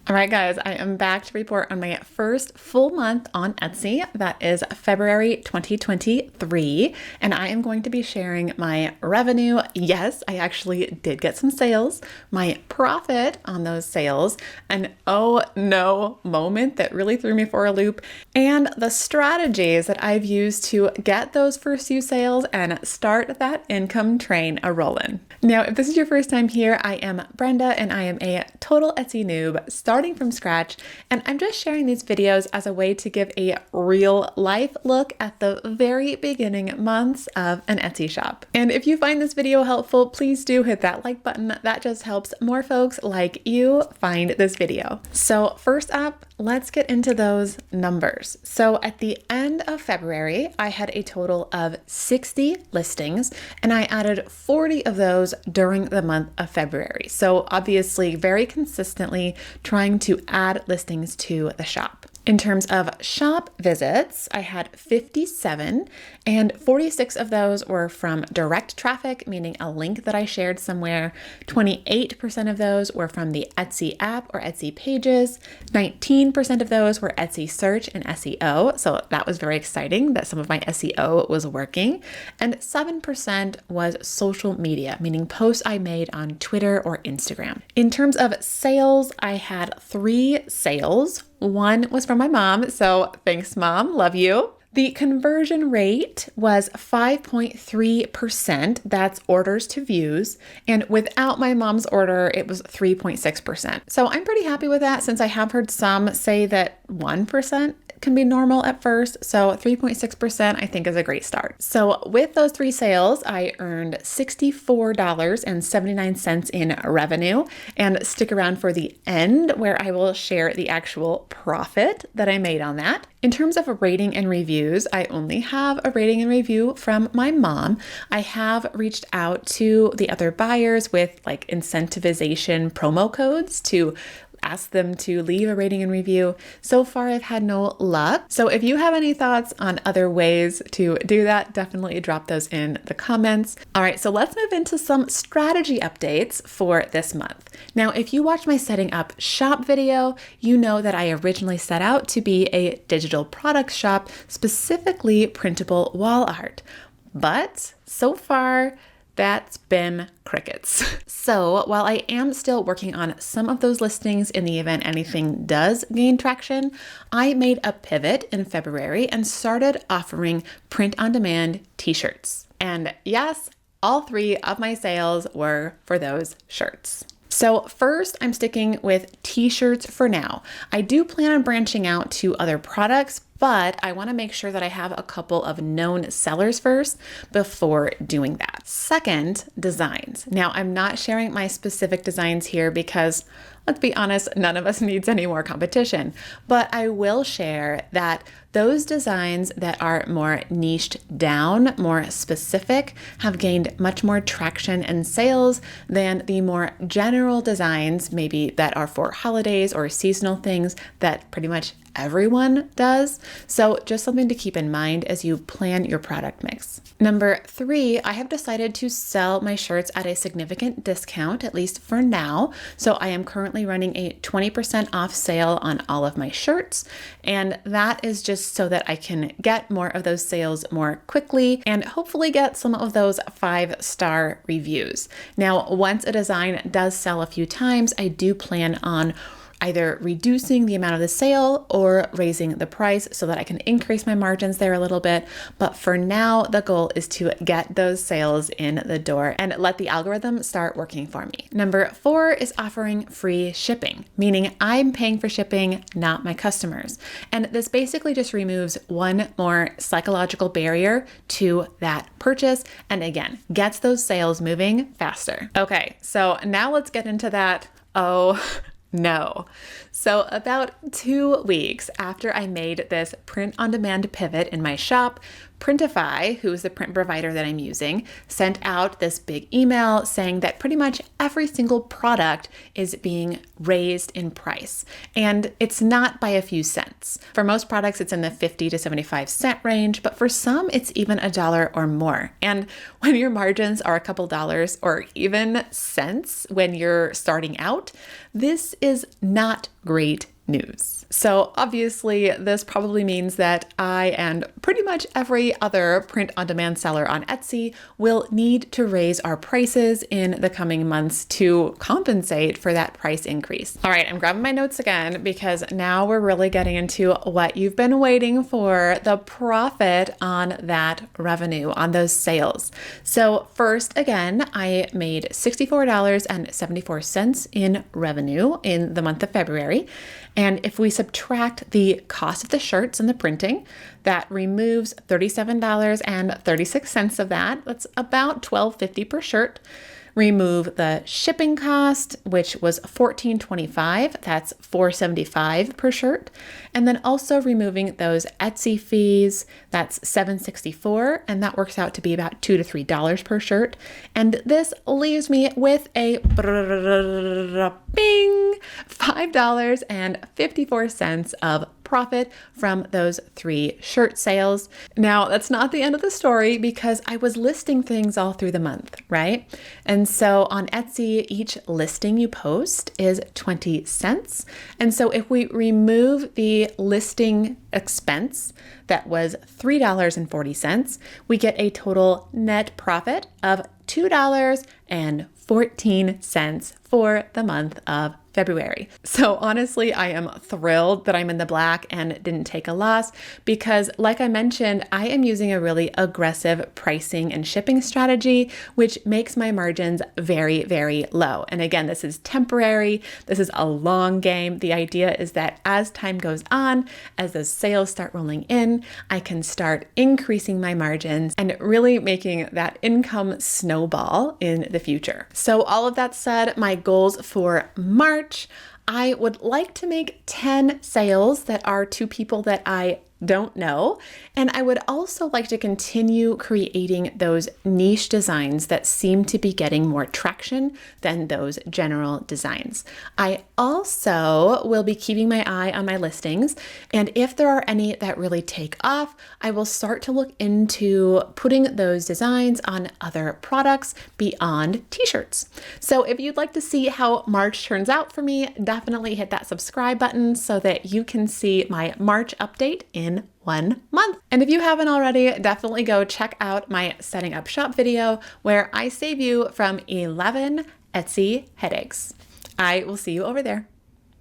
All right, guys, I am back to report on my first full month on Etsy. That is February 2023, and I am going to be sharing my revenue. Yes, I actually did get some sales, my profit on those sales, an oh no moment that really threw me for a loop, and the strategies that I've used to get those first few sales and start that income train a-rolling. Now, if this is your first time here, I am Brenda, and I am a total Etsy noob starting from scratch, and I'm just sharing these videos as a way to give a real life look at the very beginning months of an Etsy shop. And if you find this video helpful, please do hit that like button. That just helps more folks like you find this video. So first up, let's get into those numbers. So at the end of February, I had a total of 60 listings, and I added 40 of those during the month of February. So obviously very consistently trying to add listings to the shop. In terms of shop visits, I had 57, and 46 of those were from direct traffic, meaning a link that I shared somewhere. 28% of those were from the Etsy app or Etsy pages. 19% of those were Etsy search and SEO, so that was very exciting that some of my SEO was working. And 7% was social media, meaning posts I made on Twitter or Instagram. In terms of sales, I had 3 sales. One was from my mom, so thanks, Mom, love you. The conversion rate was 5.3%, that's orders to views, and without my mom's order, it was 3.6%. So I'm pretty happy with that, since I have heard some say that 1% can be normal at first, so 3.6% I think is a great start. So with those 3 sales, I earned $64.79 in revenue, and stick around for the end where I will share the actual profit that I made on that. In terms of a rating and reviews, I only have a rating and review from my mom. I have reached out to the other buyers with like incentivization promo codes to ask them to leave a rating and review. So far, I've had no luck. So if you have any thoughts on other ways to do that, definitely drop those in the comments. All right, so let's move into some strategy updates for this month. Now, if you watch my setting up shop video, you know that I originally set out to be a digital product shop, specifically printable wall art. But so far, that's been crickets. So while I am still working on some of those listings in the event anything does gain traction, I made a pivot in February and started offering print-on-demand t-shirts. And yes, all 3 of my sales were for those shirts. So first, I'm sticking with t-shirts for now. I do plan on branching out to other products, but I want to make sure that I have a couple of known sellers first before doing that. Second, designs. Now, I'm not sharing my specific designs here because, let's be honest, none of us needs any more competition. But I will share that those designs that are more niched down, more specific, have gained much more traction and sales than the more general designs, maybe that are for holidays or seasonal things that pretty much everyone does. So just something to keep in mind as you plan your product mix. Number 3, I have decided to sell my shirts at a significant discount, at least for now. So I am currently running a 20% off sale on all of my shirts. And that is just so that I can get more of those sales more quickly and hopefully get some of those 5-star reviews. Now, once a design does sell a few times, I do plan on either reducing the amount of the sale or raising the price so that I can increase my margins there a little bit. But for now, the goal is to get those sales in the door and let the algorithm start working for me. Number 4 is offering free shipping, meaning I'm paying for shipping, not my customers. And this basically just removes one more psychological barrier to that purchase, and again, gets those sales moving faster. Okay, so now let's get into that. No. So about 2 weeks after I made this print-on-demand pivot in my shop, Printify, who is the print provider that I'm using, sent out this big email saying that pretty much every single product is being raised in price. And it's not by a few cents. For most products, it's in the 50 to 75 cent range, but for some, it's even $1 or more. And when your margins are a couple dollars or even cents when you're starting out, this is not great news. So obviously this probably means that I and pretty much every other print-on-demand seller on Etsy will need to raise our prices in the coming months to compensate for that price increase. All right, I'm grabbing my notes again because now we're really getting into what you've been waiting for, the profit on that revenue, on those sales. So first, again, I made $64.74 in revenue in the month of February. And if we subtract the cost of the shirts and the printing, that removes $37.36 of that. That's about $12.50 per shirt. Remove the shipping cost, which was $14.25. That's $4.75 per shirt. And then also removing those Etsy fees, that's $7.64, and that works out to be about $2 to $3 per shirt. And this leaves me with a bing, $5.54 of profit from those 3 shirt sales. Now, that's not the end of the story because I was listing things all through the month, right? And so on Etsy, each listing you post is 20 cents. And so if we remove the listing expense that was $3.40, we get a total net profit of $2.14 for the month of February. So honestly, I am thrilled that I'm in the black and didn't take a loss because, like I mentioned, I am using a really aggressive pricing and shipping strategy, which makes my margins very, very low. And again, this is temporary. This is a long game. The idea is that as time goes on, as those sales start rolling in, I can start increasing my margins and really making that income snowball in the future. So all of that said, my goals for March, I would like to make 10 sales that are to people that I don't know. And I would also like to continue creating those niche designs that seem to be getting more traction than those general designs. I also will be keeping my eye on my listings. And if there are any that really take off, I will start to look into putting those designs on other products beyond t-shirts. So if you'd like to see how March turns out for me, definitely hit that subscribe button so that you can see my March update in 1 month. And if you haven't already, definitely go check out my setting up shop video where I save you from 11 Etsy headaches. I will see you over there.